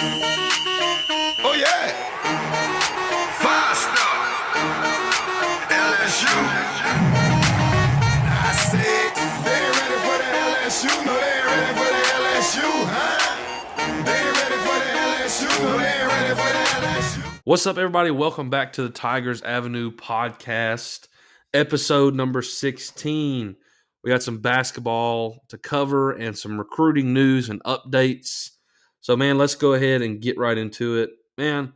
Oh yeah, five star LSU. I said they ain't ready for the LSU. No, they ain't ready for the LSU, huh? They ain't ready for the LSU. No, they ain't ready for the LSU. What's up, everybody? Welcome back to the Tigers Avenue podcast, episode number 16. We got some basketball to cover and some recruiting news and updates. So, man, let's go ahead and get right into it. Man,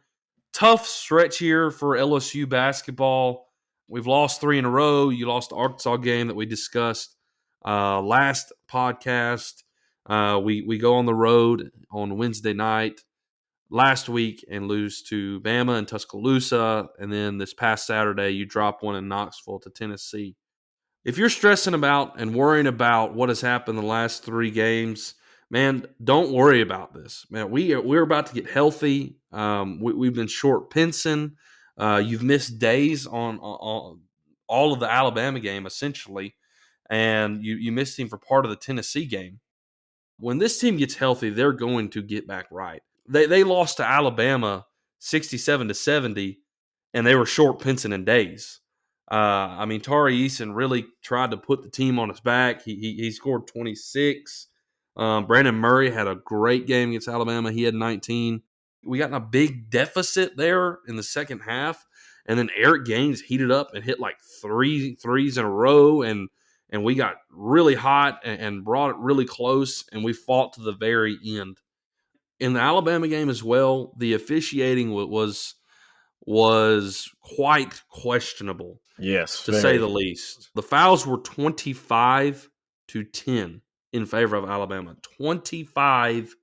tough stretch here for LSU basketball. We've lost 3 in a row. You lost the Arkansas game that we discussed last podcast. We go on the road on Wednesday night last week and lose to Bama and Tuscaloosa. And then this past Saturday, you drop one in Knoxville to Tennessee. If you're stressing about and worrying about what has happened the last 3 games, man, don't worry about this. Man, we're about to get healthy. We've been short Pinson. You've missed days on all of the Alabama game, essentially, and you missed him for part of the Tennessee game. When this team gets healthy, they're going to get back right. They lost to Alabama 67-70, and they were short Pinson in days. Tari Eason really tried to put the team on his back. He scored 26. Brandon Murray had a great game against Alabama. He had 19. We got in a big deficit there in the second half, and then Eric Gaines heated up and hit like 3 threes in a row, and we got really hot and brought it really close, and we fought to the very end. In the Alabama game as well, the officiating was quite questionable, Yes, to say very. the least. The fouls were 25-10 in favor of Alabama. 25-10.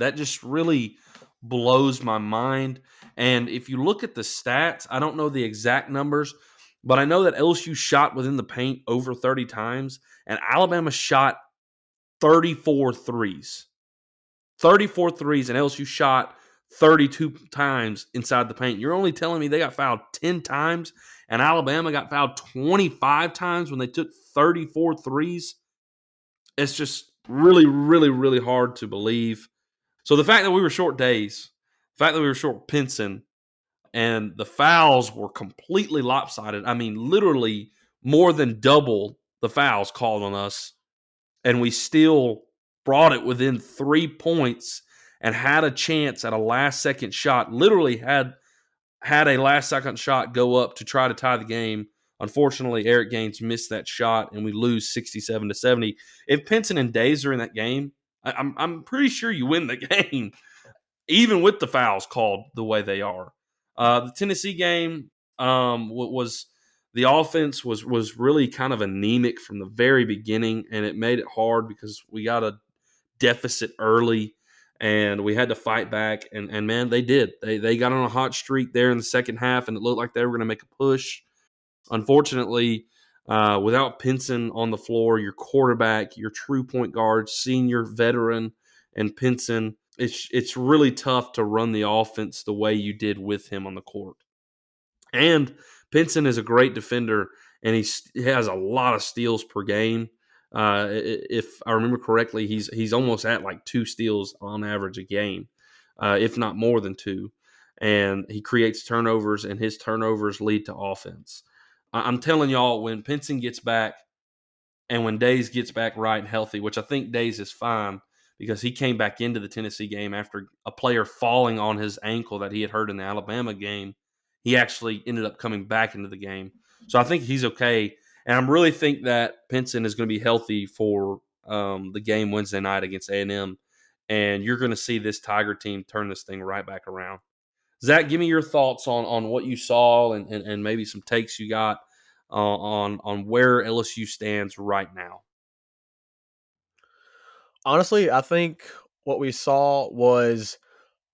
That just really blows my mind. And if you look at the stats, I don't know the exact numbers, but I know that LSU shot within the paint over 30 times, and Alabama shot 34 threes. 34 threes, and LSU shot 32 times inside the paint. You're only telling me they got fouled 10 times, and Alabama got fouled 25 times when they took 34 threes? It's just really, really, really hard to believe. So the fact that we were short days, the fact that we were short Pinson, and the fouls were completely lopsided. I mean, literally more than double the fouls called on us, and we still brought it within 3 points and had a chance at a last-second shot. Literally had a last-second shot go up to try to tie the game. Unfortunately, Eric Gaines missed that shot, and we lose 67-70. If Pinson and Days are in that game, I'm pretty sure you win the game, even with the fouls called the way they are. The Tennessee game was the offense was really kind of anemic from the very beginning, and it made it hard because we got a deficit early, and we had to fight back. And man, they did. They got on a hot streak there in the second half, and it looked like they were going to make a push. Unfortunately, without Pinson on the floor, your quarterback, your true point guard, senior veteran, and Pinson, it's really tough to run the offense the way you did with him on the court. And Pinson is a great defender, and he has a lot of steals per game. If I remember correctly, he's almost at like 2 steals on average a game, if not more than 2. And he creates turnovers, and his turnovers lead to offense. I'm telling y'all, when Pinson gets back and when Days gets back right and healthy, which I think Days is fine because he came back into the Tennessee game after a player falling on his ankle that he had hurt in the Alabama game. He actually ended up coming back into the game. So I think he's okay. And I really think that Pinson is going to be healthy for the game Wednesday night against A&M. And you're going to see this Tiger team turn this thing right back around. Zach, give me your thoughts on what you saw and maybe some takes you got on where LSU stands right now. Honestly, I think what we saw was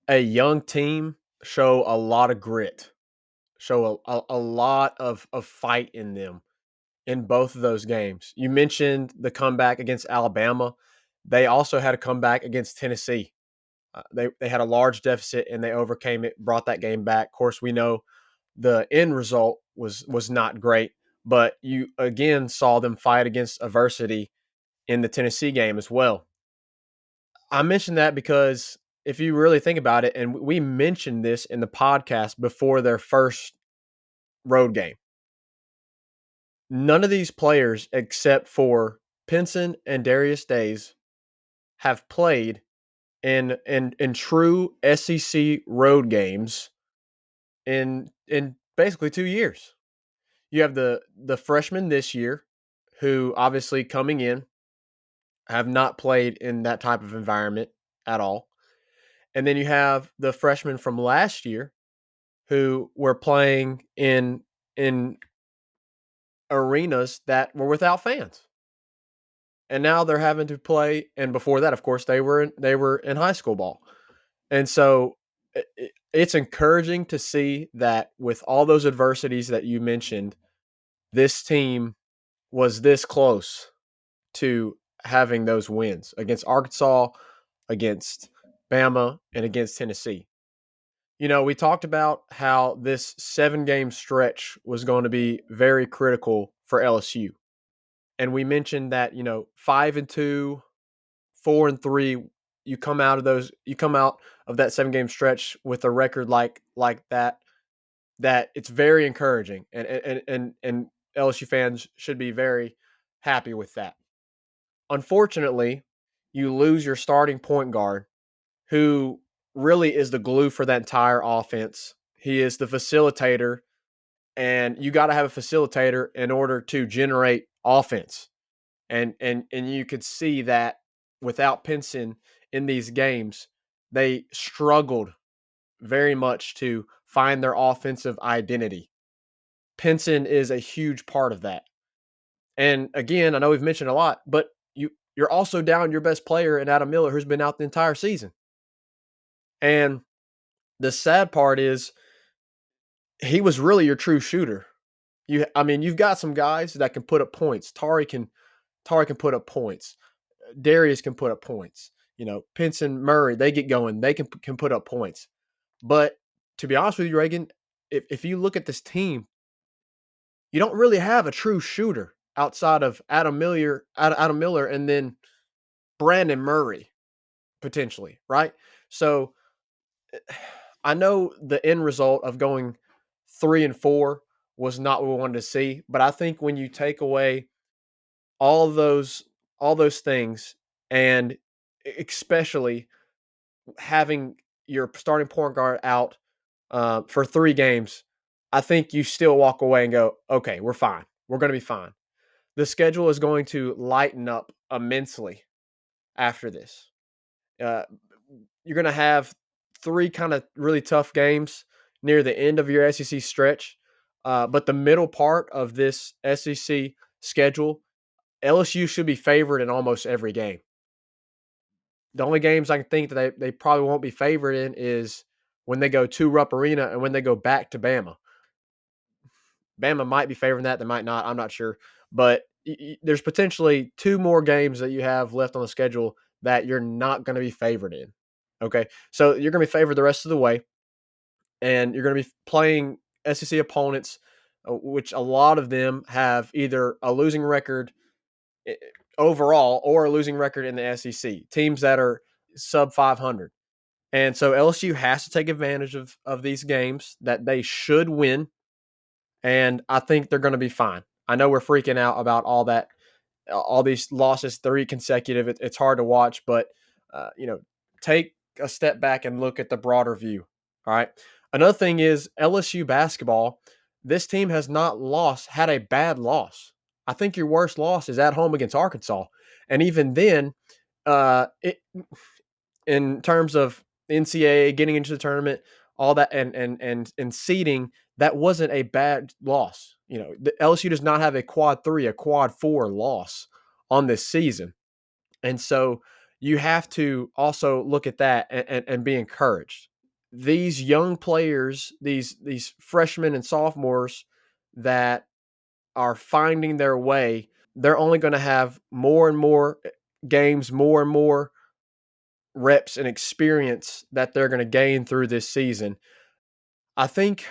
a young team show a lot of grit, show a lot of fight in them in both of those games. You mentioned the comeback against Alabama. They also had a comeback against Tennessee. They had a large deficit and they overcame it, brought that game back. Of course, we know the end result was not great, but you again saw them fight against adversity in the Tennessee game as well. I mentioned that because if you really think about it, and we mentioned this in the podcast before their first road game, none of these players, except for Pinson and Darius Days, have played in true SEC road games in basically 2 years. You have the freshmen this year, who obviously coming in have not played in that type of environment at all. And then you have the freshmen from last year who were playing in arenas that were without fans. And now they're having to play, and before that, of course, they were in high school ball. And so it's encouraging to see that with all those adversities that you mentioned, this team was this close to having those wins against Arkansas, against Bama, and against Tennessee. We talked about how this 7-game stretch was going to be very critical for LSU. And we mentioned that, 5-2, 4-3, you come out of that 7-game stretch with a record like that it's very encouraging, and LSU fans should be very happy with that. Unfortunately, you lose your starting point guard, who really is the glue for that entire offense. He is the facilitator, and you got to have a facilitator in order to generate offense. And you could see that without Pinson in these games, they struggled very much to find their offensive identity. Pinson is a huge part of that. And again, I know we've mentioned a lot, but you're also down your best player in Adam Miller, who's been out the entire season. And the sad part is he was really your true shooter. You've got some guys that can put up points. Tari can put up points. Darius can put up points. Pinson, Murray, they get going. They can put up points. But to be honest with you, Reagan, if you look at this team, you don't really have a true shooter outside of Adam Miller, and then Brandon Murray potentially, right? So I know the end result of going 3-4 was not what we wanted to see, but I think when you take away all those all those things, and especially having your starting point guard out for 3 games, I think you still walk away and go, okay, we're fine. We're going to be fine. The schedule is going to lighten up immensely after this. Uh, you're going to have 3 kind of really tough games near the end of your SEC stretch. But the middle part of this SEC schedule, LSU should be favored in almost every game. The only games I can think that they probably won't be favored in is when they go to Rupp Arena and when they go back to Bama. Bama might be favoring that. They might not. I'm not sure. But there's potentially 2 more games that you have left on the schedule that you're not going to be favored in. Okay. So you're going to be favored the rest of the way. And you're going to be playing SEC opponents, which a lot of them have either a losing record overall or a losing record in the SEC, teams that are sub 500. And so LSU has to take advantage of these games that they should win. And I think they're going to be fine. I know we're freaking out about all that, all these losses, 3 consecutive. It's hard to watch, but, take a step back and look at the broader view. All right. Another thing is LSU basketball. This team has not had a bad loss. I think your worst loss is at home against Arkansas. And even then, in terms of NCAA getting into the tournament, all that, and seeding, that wasn't a bad loss. The LSU does not have a quad 3, a quad 4 loss on this season. And so you have to also look at that and be encouraged. These young players, these freshmen and sophomores that are finding their way, they're only going to have more and more games, more and more reps and experience that they're going to gain through this season. I think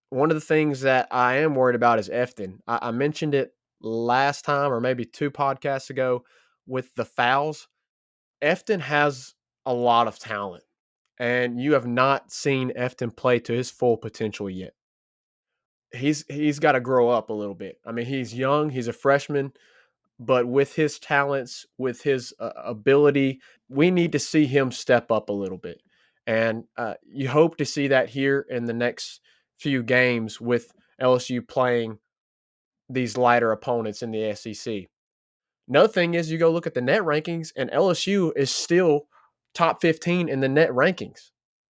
one of the things that I am worried about is Efton. I mentioned it last time or maybe 2 podcasts ago with the fouls. Efton has a lot of talent, and you have not seen Efton play to his full potential yet. He's got to grow up a little bit. I mean, he's young, he's a freshman, but with his talents, with his ability, we need to see him step up a little bit. And you hope to see that here in the next few games with LSU playing these lighter opponents in the SEC. Another thing is you go look at the net rankings, and LSU is still top 15 in the net rankings.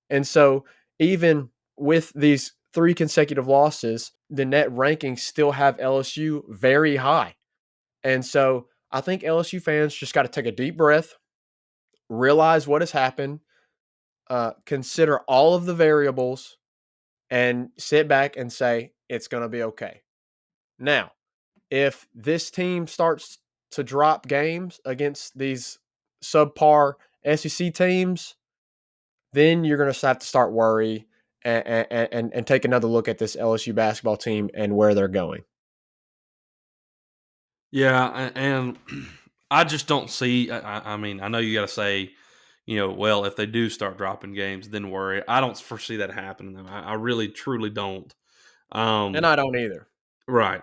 And so even with these 3 consecutive losses, the net rankings still have LSU very high. And so I think LSU fans just got to take a deep breath, realize what has happened, consider all of the variables, and sit back and say, it's going to be okay. Now, if this team starts to drop games against these subpar SEC teams, then you're going to have to start worry and take another look at this LSU basketball team and where they're going. Yeah, and I just don't see. I mean, I know you got to say, well, if they do start dropping games, then worry. I don't foresee that happening. I really, truly don't. And I don't either. Right.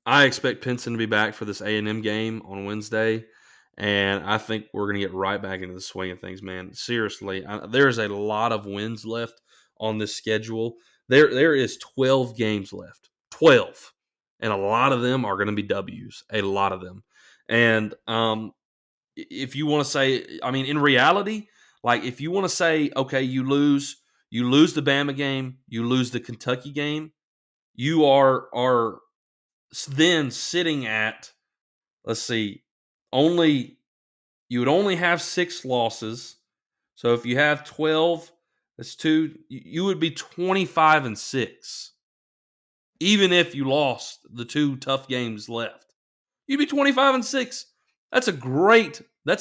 I expect Pinson to be back for this A&M game on Wednesday, and I think we're going to get right back into the swing of things, man. Seriously, there's a lot of wins left on this schedule. There is 12 games left. 12. And a lot of them are going to be W's. A lot of them. And if you want to say, I mean, in reality, like if you want to say, okay, you lose the Bama game, you lose the Kentucky game, you are then sitting at, let's see, you would only have 6 losses. So if you have 12, that's 2, you would be 25-6. Even if you lost the 2 tough games left, you'd be 25-6. That's a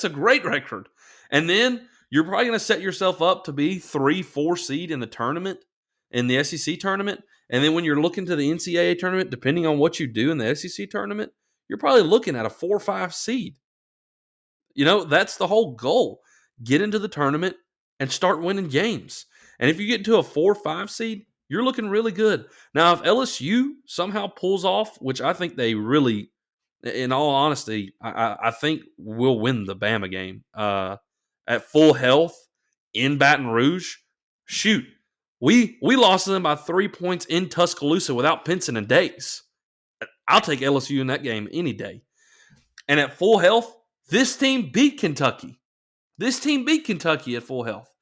great record. And then you're probably going to set yourself up to be 3-4 seed in the tournament, in the SEC tournament. And then when you're looking to the NCAA tournament, depending on what you do in the SEC tournament, you're probably looking at a 4-5 seed. That's the whole goal. Get into the tournament and start winning games. And if you get into a 4-5 seed, you're looking really good. Now, if LSU somehow pulls off, which I think they really, in all honesty, I think we'll win the Bama game at full health in Baton Rouge. Shoot, we lost them by 3 points in Tuscaloosa without Pinson and Days. I'll take LSU in that game any day. And at full health, this team beat Kentucky. This team beat Kentucky at full health.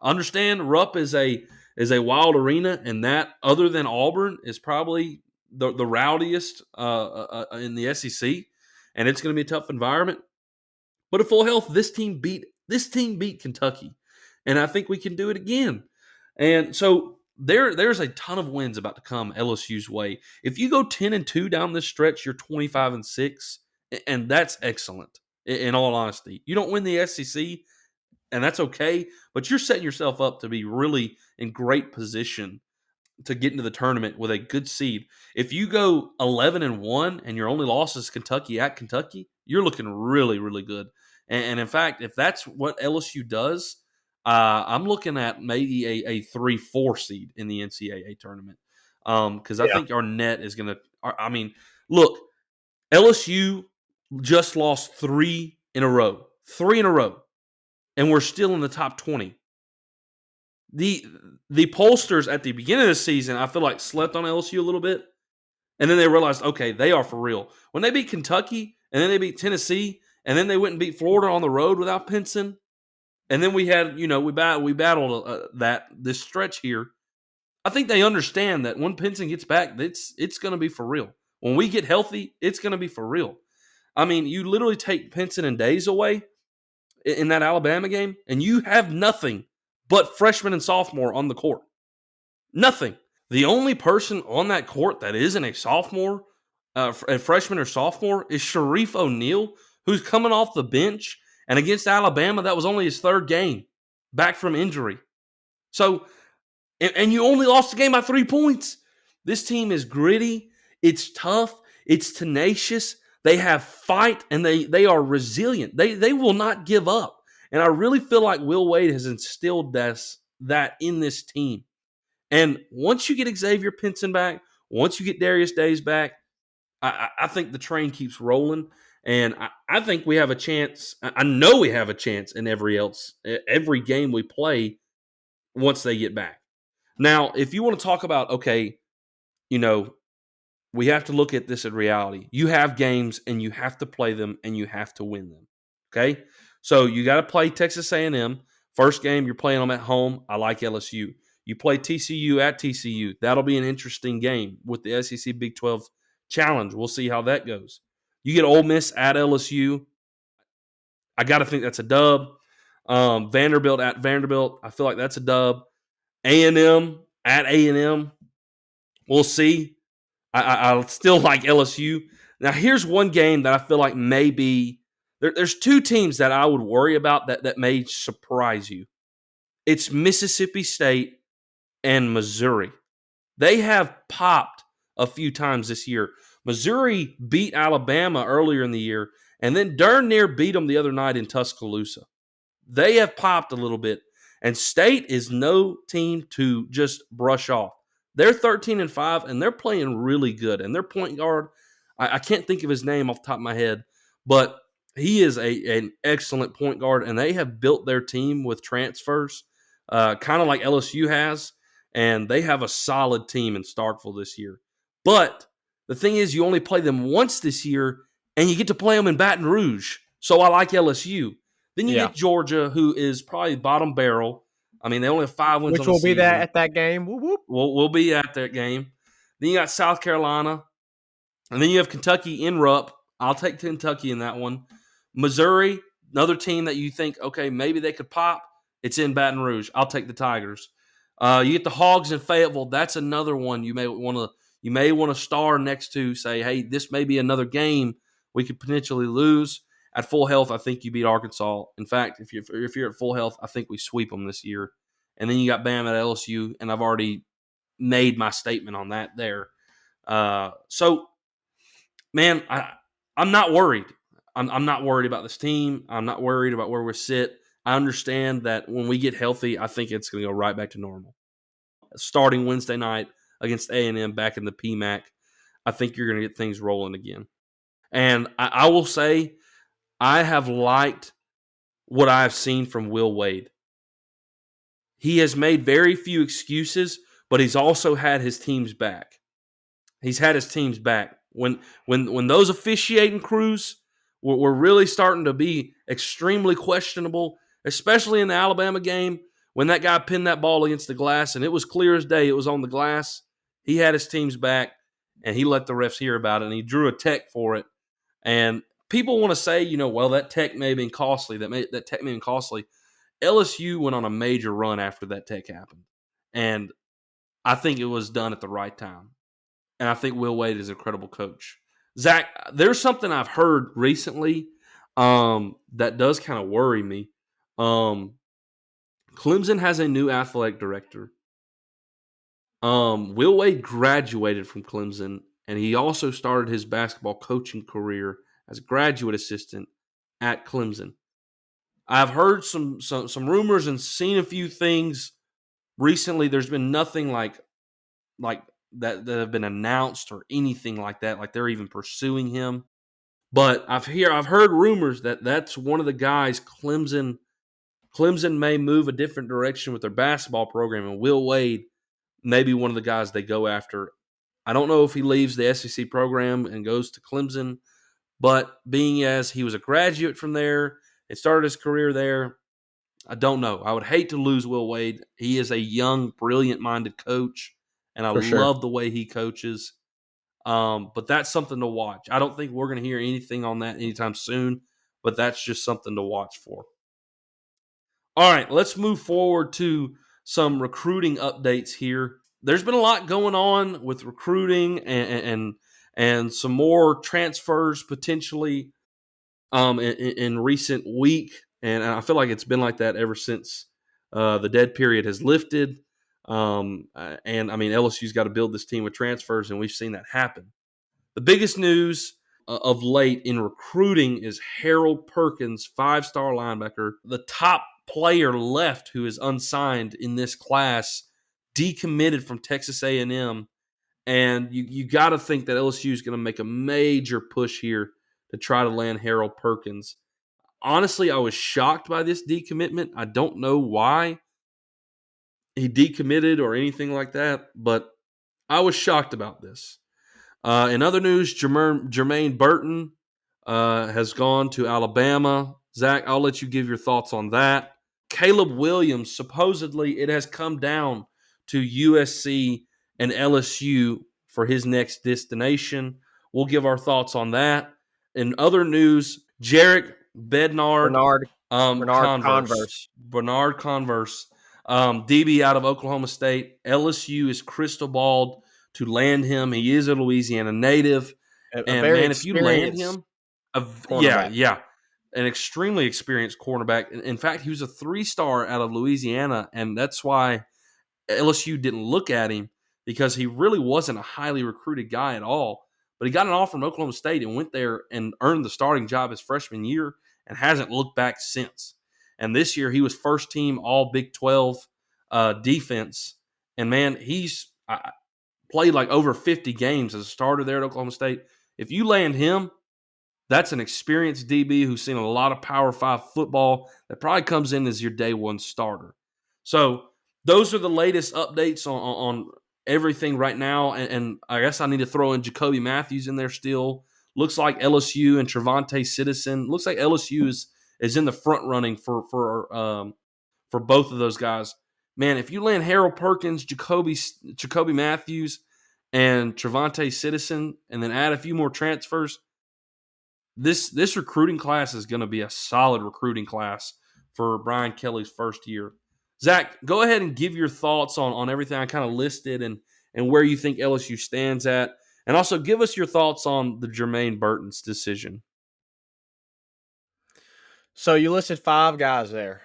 Understand, Rupp is a wild arena, and that, other than Auburn, is probably the rowdiest in the SEC, and it's going to be a tough environment. But at full health, this team beat Kentucky, and I think we can do it again. And so there's a ton of wins about to come LSU's way. If you go 10-2 down this stretch, you're 25-6, and that's excellent. In all honesty, you don't win the SEC, and that's okay, but you're setting yourself up to be really in great position to get into the tournament with a good seed. If you go 11-1 and your only loss is Kentucky at Kentucky, you're looking really, really good. And in fact, if that's what LSU does, I'm looking at maybe a 3-4 seed in the NCAA tournament, because I think our net is going to. I mean, look, LSU just lost 3 in a row, and we're still in the top 20. The pollsters at the beginning of the season, I feel like, slept on LSU a little bit, and then they realized, okay, they are for real. When they beat Kentucky, and then they beat Tennessee, and then they went and beat Florida on the road without Pinson, and then we had, we battled this stretch here. I think they understand that when Pinson gets back, it's going to be for real. When we get healthy, it's going to be for real. I mean, you literally take Pinson and Days away in that Alabama game, and you have nothing but freshman and sophomore on the court. Nothing. The only person on that court that isn't a sophomore, a freshman or sophomore, is Sharif O'Neal, who's coming off the bench. And against Alabama, that was only his 3rd game back from injury. So, and you only lost the game by 3 points. This team is gritty. It's tough. It's tenacious. They have fight, and they are resilient. They will not give up. And I really feel like Will Wade has instilled that in this team. And once you get Xavier Pinson back, once you get Darius Days back, I think the train keeps rolling. And I think we have a chance. I know we have a chance in every game we play once they get back. Now, if you want to talk about, okay, you know, we have to look at this in reality. You have games and you have to play them and you have to win them. Okay? So you got to play Texas A&M. First game, you're playing them at home. I like LSU. You play TCU at TCU. That'll be an interesting game with the SEC Big 12 Challenge. We'll see how that goes. You get Ole Miss at LSU. I got to think that's a dub. Vanderbilt at Vanderbilt. I feel like that's a dub. A&M at A&M. We'll see. I still like LSU. Now, here's one game that I feel like maybe there's two teams that I would worry about that may surprise you. It's Mississippi State and Missouri. They have popped a few times this year. Missouri beat Alabama earlier in the year and then darn near beat them the other night in Tuscaloosa. They have popped a little bit. And State is no team to just brush off. They're 13-5, and they're playing really good. And their point guard, I can't think of his name off the top of my head, but he is an excellent point guard, and they have built their team with transfers, kind of like LSU has, and they have a solid team in Starkville this year. But the thing is, you only play them once this year, and you get to play them in Baton Rouge. So I like LSU. Then you get Georgia, who is probably bottom barrel. I mean, they only have 5 wins Which on the will be season. that at that game. Whoop, whoop. We'll be at that game. Then you got South Carolina. And then you have Kentucky in Rupp. I'll take Kentucky in that one. Missouri, another team that you think, okay, maybe they could pop. It's in Baton Rouge. I'll take the Tigers. You get the Hogs in Fayetteville. That's another one you may want to star next to. Say, hey, this may be another game we could potentially lose. At full health, I think you beat Arkansas. In fact, if you're at full health, I think we sweep them this year. And then you got Bama at LSU, and I've already made my statement on that there. So, man, I'm not worried. I'm not worried about this team. I'm not worried about where we sit. I understand that when we get healthy, I think it's going to go right back to normal. Starting Wednesday night against A&M back in the PMAC, I think you're going to get things rolling again. And I will say, I have liked what I have seen from Will Wade. He has made very few excuses, but he's also had his teams back. He's had his teams back. When those officiating crews were really starting to be extremely questionable, especially in the Alabama game, when that guy pinned that ball against the glass, and it was clear as day it was on the glass, he had his teams back, and he let the refs hear about it, and he drew a tech for it. And people want to say, well, that tech may have been costly. That tech may have been costly. LSU went on a major run after that tech happened. And I think it was done at the right time. And I think Will Wade is an incredible coach. Zach, there's something I've heard recently that does kind of worry me. Clemson has a new athletic director. Will Wade graduated from Clemson, and he also started his basketball coaching career as a graduate assistant at Clemson. I've heard some rumors and seen a few things recently. There's been nothing like that have been announced or anything like that. Like they're even pursuing him. But I've heard rumors that that's one of the guys Clemson may move a different direction with their basketball program, and Will Wade may be one of the guys they go after. I don't know if he leaves the SEC program and goes to Clemson, but being as he was a graduate from there and started his career there, I don't know. I would hate to lose Will Wade. He is a young, brilliant-minded coach, and I love the way he coaches. But that's something to watch. I don't think we're going to hear anything on that anytime soon, but that's just something to watch for. All right, let's move forward to some recruiting updates here. There's been a lot going on with recruiting and some more transfers potentially in recent week, and I feel like it's been like that ever since the dead period has lifted. And I mean, LSU's got to build this team with transfers, and we've seen that happen. The biggest news of late in recruiting is Harold Perkins, 5-star linebacker, the top player left who is unsigned in this class, decommitted from Texas A&M. And you got to think that LSU is going to make a major push here to try to land Harold Perkins. Honestly, I was shocked by this decommitment. I don't know why he decommitted or anything like that, but I was shocked about this. In other news, Jermaine Burton has gone to Alabama. Zach, I'll let you give your thoughts on that. Caleb Williams, supposedly it has come down to USC and LSU for his next destination. We'll give our thoughts on that. In other news, Jarek Bednard, Bernard Converse. Converse. Bernard Converse, DB out of Oklahoma State. LSU is crystal balled to land him. He is a Louisiana native. A And very man, if you land experienced him, cornerback. yeah, an extremely experienced cornerback. In fact, he was a 3-star out of Louisiana, and that's why LSU didn't look at him, because he really wasn't a highly recruited guy at all. But he got an offer from Oklahoma State and went there and earned the starting job his freshman year and hasn't looked back since. And this year he was first team All Big 12 defense. And man, he's played like over 50 games as a starter there at Oklahoma State. If you land him, that's an experienced DB who's seen a lot of Power 5 football that probably comes in as your day one starter. So those are the latest updates on everything right now. And I guess I need to throw in Jacoby Matthews in there still. Looks like LSU and Trevante Citizen. Looks like LSU is in the front running for both of those guys. Man, if you land Harold Perkins, Jacoby Matthews, and Trevante Citizen, and then add a few more transfers, this recruiting class is going to be a solid recruiting class for Brian Kelly's first year. Zach, go ahead and give your thoughts on everything I kind of listed and where you think LSU stands at. And also give us your thoughts on the Jermaine Burton's decision. So you listed 5 guys there,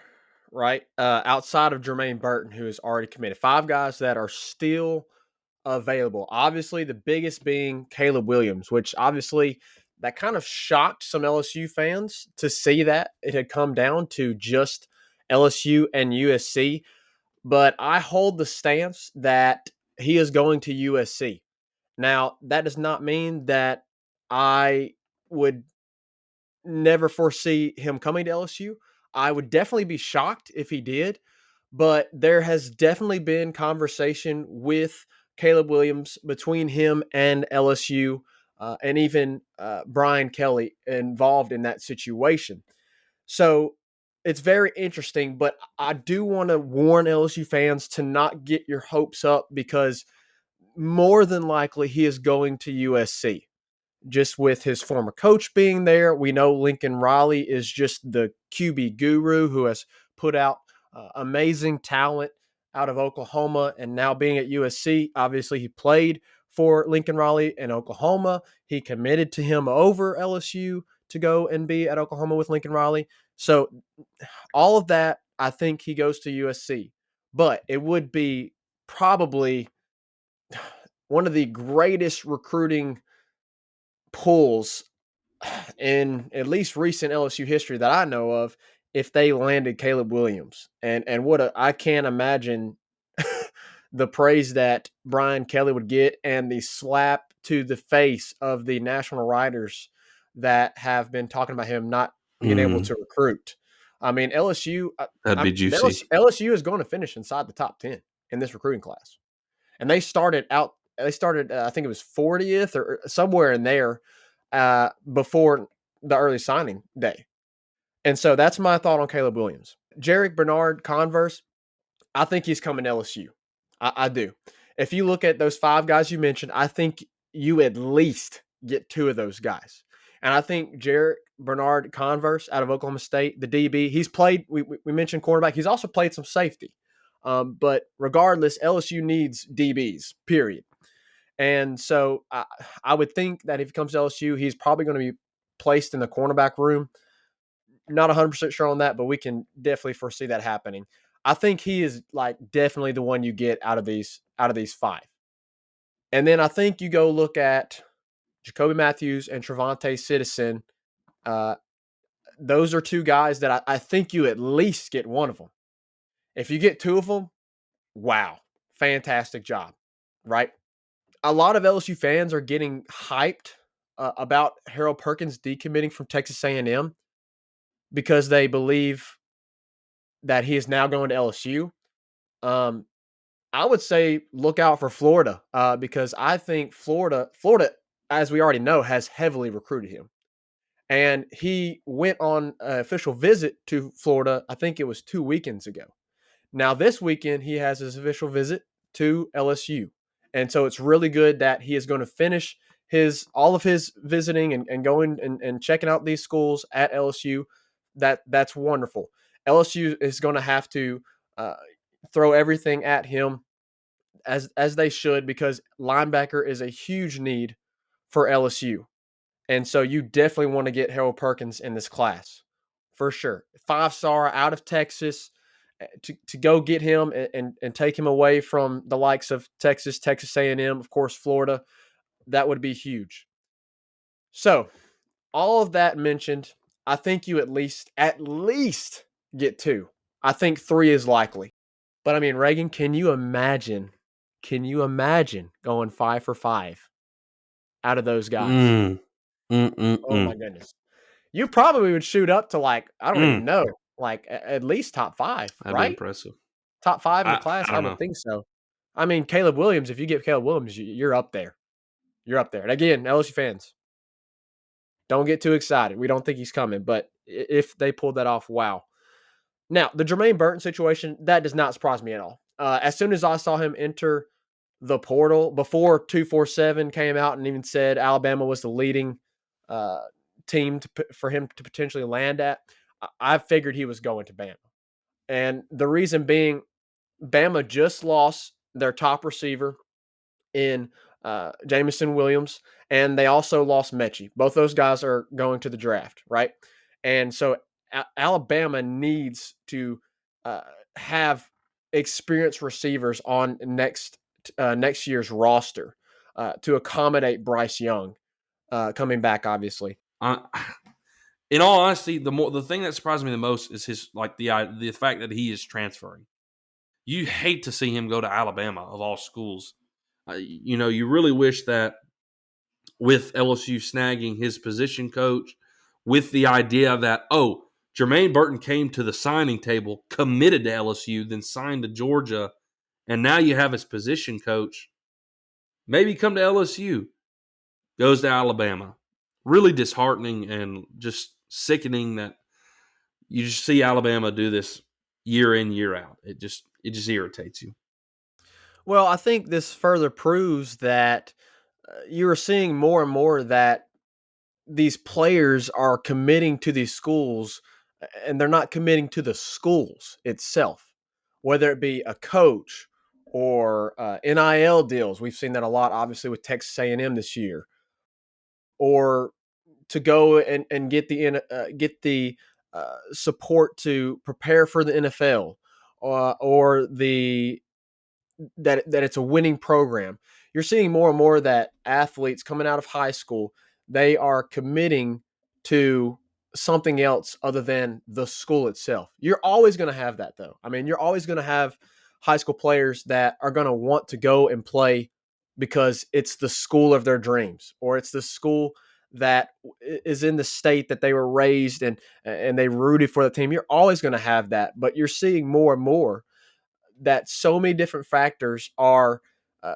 right? Outside of Jermaine Burton, who is already committed. 5 guys that are still available. Obviously, the biggest being Caleb Williams, which obviously that kind of shocked some LSU fans to see that it had come down to just LSU and USC. But I hold the stance that he is going to USC. Now, that does not mean that I would never foresee him coming to LSU. I would definitely be shocked if he did, but there has definitely been conversation with Caleb Williams between him and LSU, and even Brian Kelly involved in that situation. So it's very interesting, but I do want to warn LSU fans to not get your hopes up, because more than likely he is going to USC. Just with his former coach being there, we know Lincoln Riley is just the QB guru who has put out amazing talent out of Oklahoma, and now being at USC. Obviously, he played for Lincoln Riley in Oklahoma. He committed to him over LSU to go and be at Oklahoma with Lincoln Riley. So all of that, I think he goes to USC. But it would be probably one of the greatest recruiting pulls in at least recent LSU history that I know of if they landed Caleb Williams. And I can't imagine the praise that Brian Kelly would get and the slap to the face of the national writers that have been talking about him not being able to recruit. I mean, That'd be juicy. LSU is going to finish inside the top 10 in this recruiting class. And they started, I think it was 40th or somewhere in there before the early signing day. And so that's my thought on Caleb Williams. Jarek Bernard Converse, I think he's coming to LSU. I do. If you look at those 5 guys you mentioned, I think you at least get 2 of those guys. And I think Jarek Bernard Converse out of Oklahoma State, the DB, he's played, we mentioned cornerback. He's also played some safety. But regardless, LSU needs DBs, period. And so I would think that if he comes to LSU, he's probably going to be placed in the cornerback room. Not 100% sure on that, but we can definitely foresee that happening. I think he is like definitely the one you get out of these 5. And then I think you go look at Jacoby Matthews and Trevante Citizen. Uh, those are two guys that I think you at least get one of them. If you get two of them, wow, fantastic job, right? A lot of LSU fans are getting hyped about Harold Perkins decommitting from Texas A&M because they believe that he is now going to LSU. Um, I would say look out for Florida because I think Florida, as we already know, has heavily recruited him. And he went on an official visit to Florida, I think it was 2 weekends ago. Now, this weekend, he has his official visit to LSU. And so it's really good that he is going to finish all of his visiting and going and checking out these schools at LSU. That's wonderful. LSU is going to have to uh, throw everything at him as they should because linebacker is a huge need for LSU. And so you definitely want to get Harold Perkins in this class for sure. 5-star out of Texas to go get him and take him away from the likes of Texas A&M, of course, Florida. That would be huge. So all of that mentioned, I think you at least get two. I think three is likely. But I mean, Reagan, can you imagine? Can you imagine going 5 for 5 out of those guys? Mm, mm, mm, Oh my mm, goodness. You probably would shoot up to like, I don't even mm. know, like at least top 5, That'd be right? impressive. Top 5 in the I class? I don't would know. think so. I mean, Caleb Williams, if you get Caleb Williams, you're up there. You're up there. And again, LSU fans, don't get too excited. We don't think he's coming, but if they pulled that off, wow. Now, the Jermaine Burton situation, that does not surprise me at all. As soon as I saw him enter the portal, before 247 came out and even said Alabama was the leading uh, team for him to potentially land at, I figured he was going to Bama. And the reason being, Bama just lost their top receiver in Jamison Williams, and they also lost Mechie. Both those guys are going to the draft, right? And so Alabama needs to uh, have experienced receivers on next year's roster to accommodate Bryce Young coming back, obviously. I, in all honesty, the thing that surprised me the most is his the fact that he is transferring. You hate to see him go to Alabama of all schools. You really wish that with LSU snagging his position coach, with the idea that Jermaine Burton came to the signing table, committed to LSU, then signed to Georgia, and now you have his position coach. Maybe come to LSU, goes to Alabama. Really disheartening and just sickening that you just see Alabama do this year in, year out. It just irritates you. Well, I think this further proves that you are seeing more and more that these players are committing to these schools and they're not committing to the schools itself, whether it be a coach or NIL deals. We've seen that a lot, obviously, with Texas A&M this year, or to go and get the support to prepare for the NFL, or that it's a winning program. You're seeing more and more that athletes coming out of high school, they are committing to something else other than the school itself. You're always going to have that though. I mean, you're always going to have high school players that are going to want to go and play because it's the school of their dreams, or it's the school that is in the state that they were raised and they rooted for the team. You're always going to have that, but you're seeing more and more that so many different factors are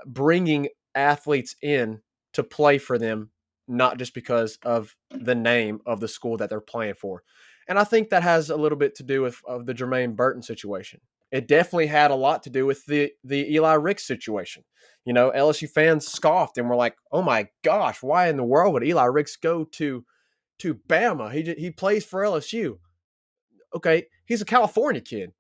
bringing athletes in to play for them, not just because of the name of the school that they're playing for. And I think that has a little bit to do with of the Jermaine Burton situation. It definitely had a lot to do with the Eli Ricks situation. You know, LSU fans scoffed and were like, "Oh my gosh, why in the world would Eli Ricks go to Bama? He plays for LSU." Okay, he's a California kid.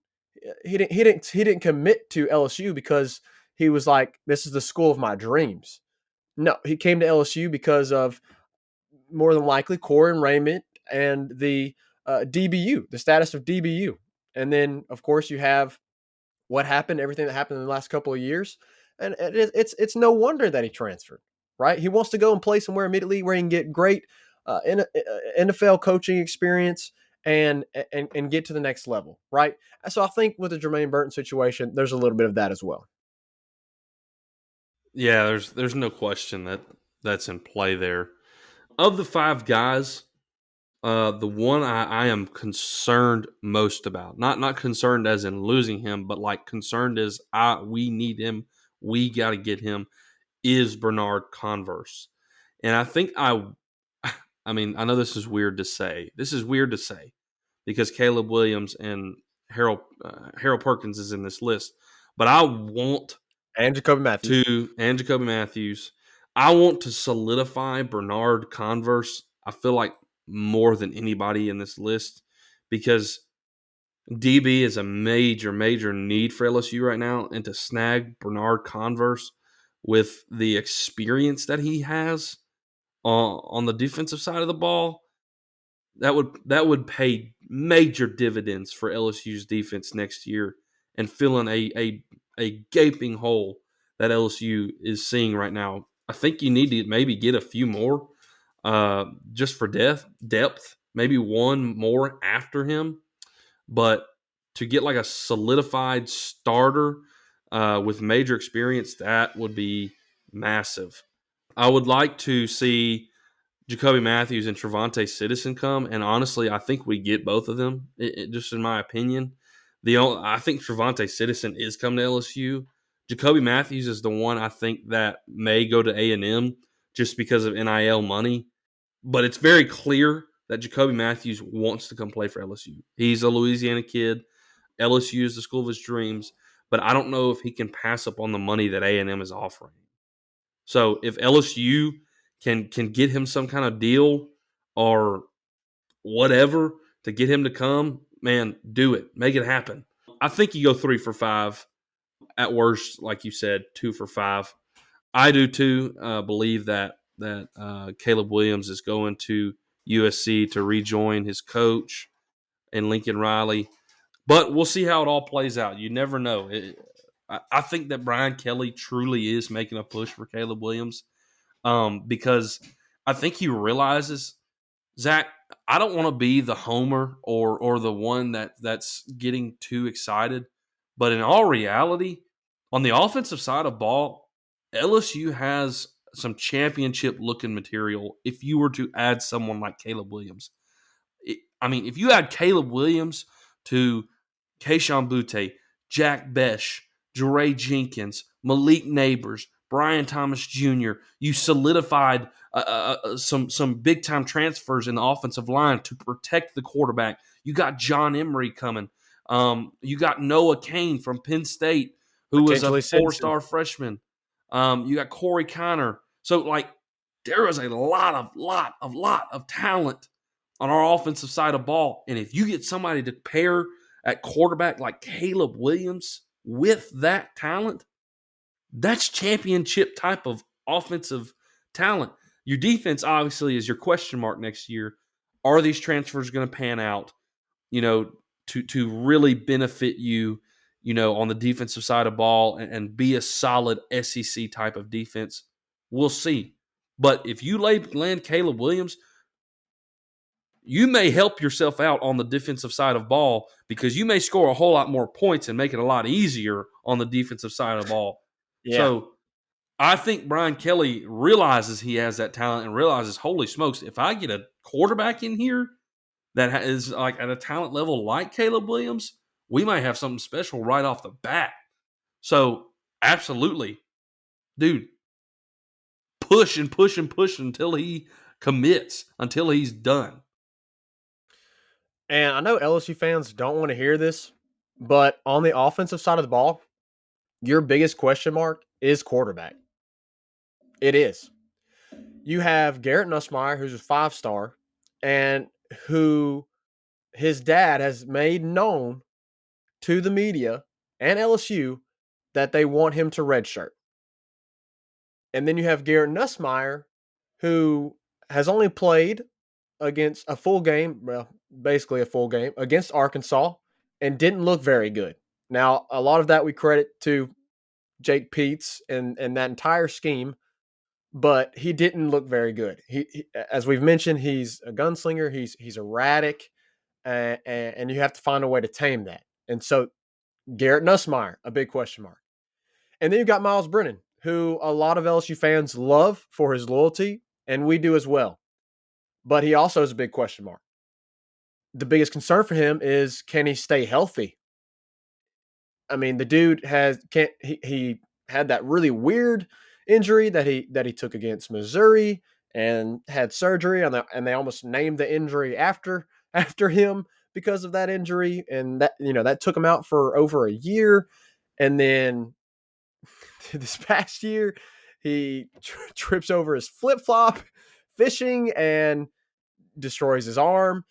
He didn't commit to LSU because he was like, this is the school of my dreams. No, he came to LSU because of more than likely Corey and Raymond and the DBU, the status of DBU. And then, of course, you have what happened, everything that happened in the last couple of years. And it's no wonder that he transferred, right? He wants to go and play somewhere immediately where he can get great NFL coaching experience and get to the next level, right? So I think with the Jermaine Burton situation, there's a little bit of that as well. Yeah, there's no question that that's in play there. Of the five guys, the one I am concerned most about, not concerned as in losing him, but like concerned as we need him, we got to get him, is Bernard Converse. And I think I mean, I know this is weird to say. This is weird to say because Caleb Williams and Harold Perkins is in this list, but I want And Jacoby Matthews. and Jacoby Matthews. I want to solidify Bernard Converse. I feel like more than anybody in this list because DB is a major need for LSU right now, and to snag Bernard Converse with the experience that he has on the defensive side of the ball, that would pay major dividends for LSU's defense next year and fill in a gaping hole that LSU is seeing right now. I think you need to maybe get a few more just for depth, maybe one more after him, but to get like a solidified starter with major experience, that would be massive. I would like to see Jacoby Matthews and Trevante Citizen come, and honestly, I think we get both of them. Just in my opinion, I think Trevante Citizen is coming to LSU. Jacoby Matthews is the one I think that may go to A&M just because of NIL money, but it's very clear that Jacoby Matthews wants to come play for LSU. He's a Louisiana kid. LSU is the school of his dreams, but I don't know if he can pass up on the money that A&M is offering. So if LSU can get him some kind of deal or whatever to get him to come, man, do it. Make it happen. I think you go 3 for 5. At worst, like you said, 2 for 5. I do too. Believe that Caleb Williams is going to USC to rejoin his coach and Lincoln Riley. But we'll see how it all plays out. You never know. I think that Brian Kelly truly is making a push for Caleb Williams because I think he realizes, Zach, I don't want to be the homer or the one that's getting too excited. But in all reality, on the offensive side of ball, LSU has some championship looking material if you were to add someone like Caleb Williams. I mean, if you add Caleb Williams to Keishon Butte, Jack Besh, Jeray Jenkins, Malik Neighbors, Brian Thomas Jr., you solidified some big time transfers in the offensive line to protect the quarterback. You got John Emery coming. You got Noah Kane from Penn State, who was a Potentially Citizen. 4-star freshman. You got Corey Connor. So, like, there is a lot of talent on our offensive side of ball. And if you get somebody to pair at quarterback like Caleb Williams with that talent, that's championship type of offensive talent. Your defense obviously is your question mark next year. Are these transfers going to pan out, to really benefit you, on the defensive side of ball and be a solid SEC type of defense? We'll see. But if you land Caleb Williams, you may help yourself out on the defensive side of ball because you may score a whole lot more points and make it a lot easier on the defensive side of ball. Yeah. So I think Brian Kelly realizes he has that talent and realizes, holy smokes, if I get a quarterback in here that is like at a talent level like Caleb Williams, we might have something special right off the bat. So absolutely, dude, push and push and push until he commits, until he's done. And I know LSU fans don't want to hear this, but on the offensive side of the ball, your biggest question mark is quarterback. It is. You have Garrett Nussmeier, who's a 5-star, and who his dad has made known to the media and LSU that they want him to redshirt. And then you have Garrett Nussmeier, who has only played against a full game, well, basically a full game against Arkansas, and didn't look very good. Now, a lot of that we credit to Jake Peets and that entire scheme, but he didn't look very good. As we've mentioned, he's a gunslinger. He's erratic, and you have to find a way to tame that. And so Garrett Nussmeier, a big question mark. And then you've got Miles Brennan, who a lot of LSU fans love for his loyalty, and we do as well. But he also is a big question mark. The biggest concern for him is, can he stay healthy? I mean, the dude he had that really weird injury that he took against Missouri and had surgery, and they almost named the injury after him because of that injury, and that took him out for over a year. And then this past year, he trips over his flip flop fishing and destroys his arm.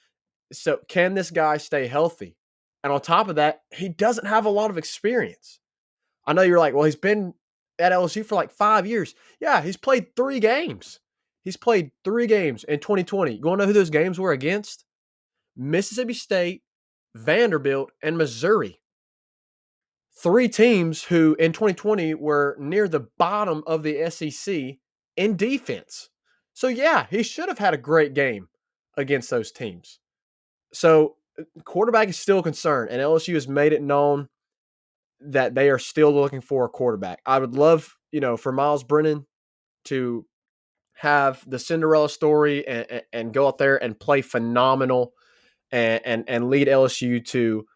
So can this guy stay healthy? And on top of that, he doesn't have a lot of experience. I know you're like, well, he's been at LSU for like 5 years. Yeah, he's played 3 games. He's played 3 games in 2020. You want to know who those games were against? Mississippi State, Vanderbilt, and Missouri. 3 teams who in 2020 were near the bottom of the SEC in defense. So yeah, he should have had a great game against those teams. So quarterback is still a concern, and LSU has made it known that they are still looking for a quarterback. I would love, for Miles Brennan to have the Cinderella story and go out there and play phenomenal and lead LSU to,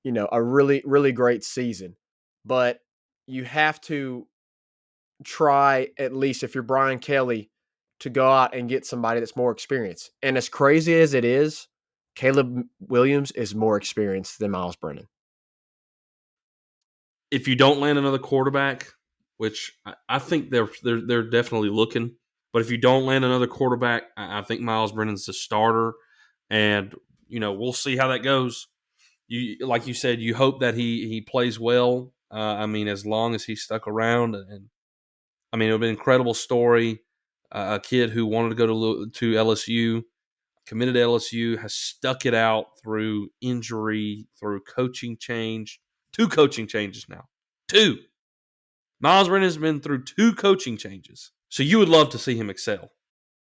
a really, really great season. But you have to try, at least if you're Brian Kelly, to go out and get somebody that's more experienced. And as crazy as it is, Caleb Williams is more experienced than Miles Brennan. If you don't land another quarterback, which I think they're definitely looking, but if you don't land another quarterback, I think Miles Brennan's the starter, and we'll see how that goes. Like you said, you hope that he plays well. As long as he stuck around, and it would be an incredible story. A kid who wanted to go to LSU, committed to LSU, has stuck it out through injury, through coaching change. 2 coaching changes now. 2. Miles Brennan has been through 2 coaching changes. So you would love to see him excel.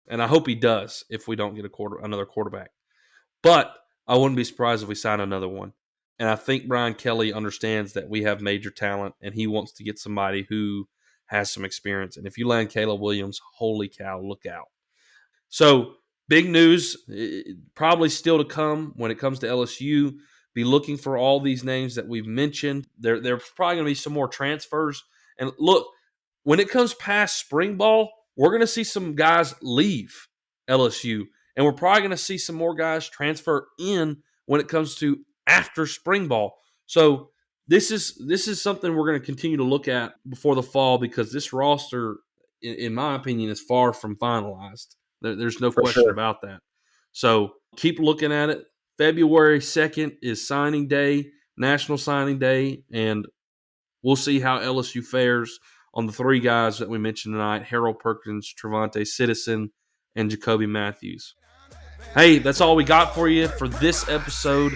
And I hope he does if we don't get another quarterback. But I wouldn't be surprised if we sign another one. And I think Brian Kelly understands that we have major talent, and he wants to get somebody who has some experience. And if you land Caleb Williams, holy cow, look out. So big news, probably still to come when it comes to LSU. Be looking for all these names that we've mentioned. There's probably going to be some more transfers. And look, when it comes past spring ball, we're going to see some guys leave LSU. And we're probably going to see some more guys transfer in when it comes to after spring ball. So this is something we're going to continue to look at before the fall, because this roster, in my opinion, is far from finalized. There's no question about that. So keep looking at it. February 2nd is signing day, National Signing Day, and we'll see how LSU fares on the 3 guys that we mentioned tonight: Harold Perkins, Trevante Citizen, and Jacoby Matthews. Hey, that's all we got for you for this episode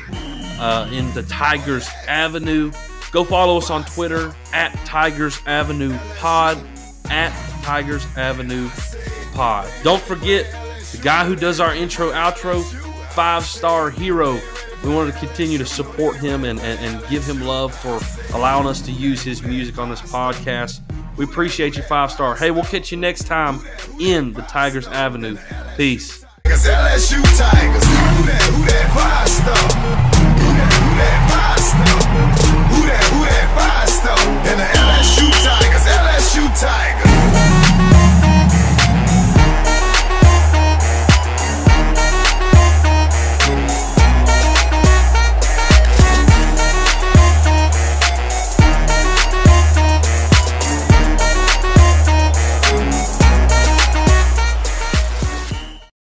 in the Tigers Avenue. Go follow us on Twitter at Tigers Avenue Pod, at Tigers Avenue Pod. Don't forget, the guy who does our intro, outro, 5-star hero. We wanted to continue to support him and give him love for allowing us to use his music on this podcast. We appreciate you, 5-star. Hey, we'll catch you next time in the Tigers Avenue. Peace. LSU Tigers. Who that 5-star? Who that 5-star? Who that 5-star? In the